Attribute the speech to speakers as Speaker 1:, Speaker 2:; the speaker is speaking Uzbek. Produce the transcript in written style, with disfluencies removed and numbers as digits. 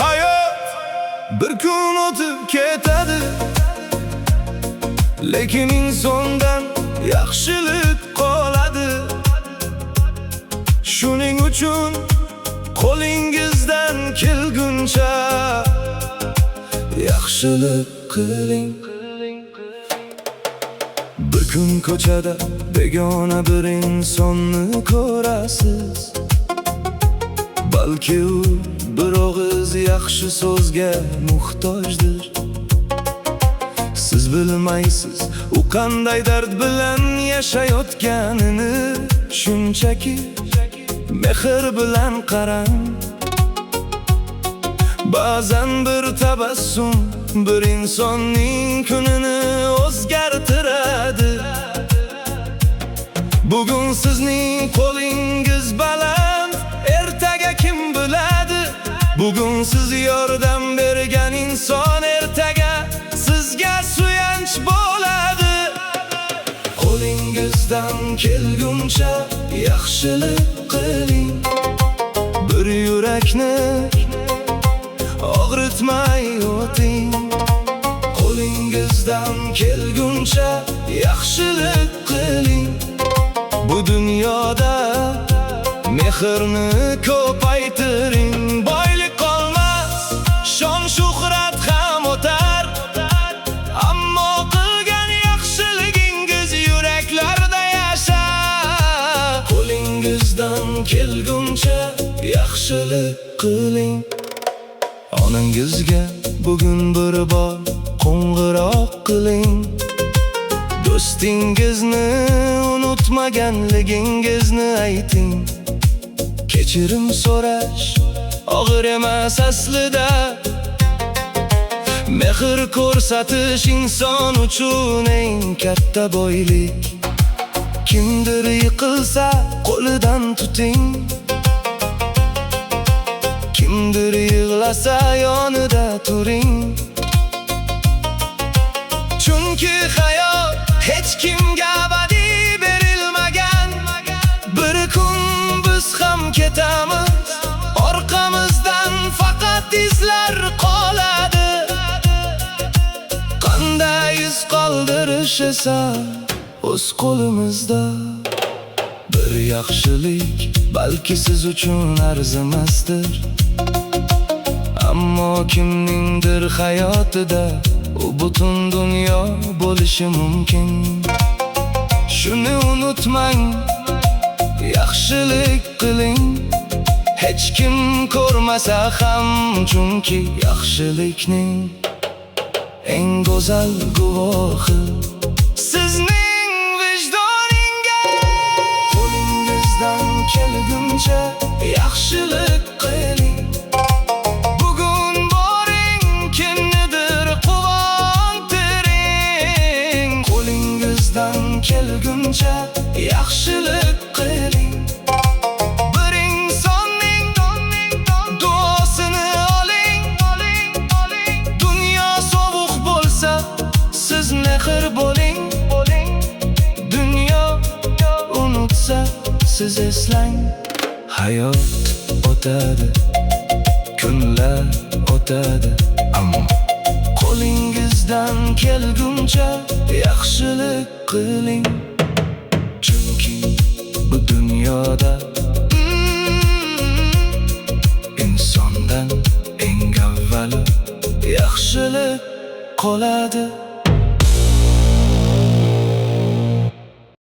Speaker 1: Hayot bir kun o'tib ketadi, lekin insondan yaxshilik qoladi. Shuning uchun qo'lingizdan kelguncha yaxshilik qiling. Bir kun ko'chada begona bir insonni ko'rasiz. Balki u bir og'iz yaxshi so'zga muhtojdir. Siz bilmaysiz u qanday dard bilan yashayotganini. Shunchaki mehr bilan qarang. Ba'zan bir tabassum bir insonning kunini o'zgartiradi. Bugun sizning qo'lingiz baland, ertaga kim biladi? Bugun siz yordam bergan inson ertaga sizga suyanch bo'ladi. Qo'lingizdan kelguncha yaxshilik qiling. Bir yurakni og'ritmay o'ting. Qo'lingizdan kelguncha yaxshilik qiling. Bu dunyoda mehrni ko'paytiring. Boylik qolmas, shon shuhrat ham o'tar, ammo qilgan yaxshiligingiz yuraklarda yashar. Qo'lingizdan kelguncha yaxshilik qiling. Onangizga bugun bir bor qo'ng'iroq qiling. Do'stingizni unutmaganligingizni ayting. Kechirim so'rash og'ir emas aslida. Mehr ko'rsatish inson uchun eng katta boylik. Kimdir yiqilsa qo'lidan tuting. Kimdir yig'lasa yonida turing. Chunki hayot hech kimga abadiy berilmagan. Bir kun biz ham ketamiz, orqamizdan faqat izlar qoladi. Qanday iz qoldirish esa o'z qo'limizda. Bir yaxshilik balki siz uchun arzimasdir, ammo kimningdir hayotida u butun dunyo bo'lishi mumkin. Shuni unutmang, yaxshilik qiling. Hech kim ko'rmasa ham, chunki yaxshilikning eng go'zal guvohi sizning vijdoningga. Qo'lingizdan kelguncha yaxshilik qiling. Bugun boring, kimnidir quvontiring. Qo'lingizdan kelguncha yaxshilik qiling. Bir insonning duosini oling. Dunyo sovuq bo'lsa, siz mehr bo'ling. Dunyo unutsa, siz eslang. Hayot o'tadi, kunlar o'tadi, ammo qo'lingizdan kelguncha yaxshilik qiling. Chunki bu dunyoda insondan eng avvalo yaxshilik qoladi.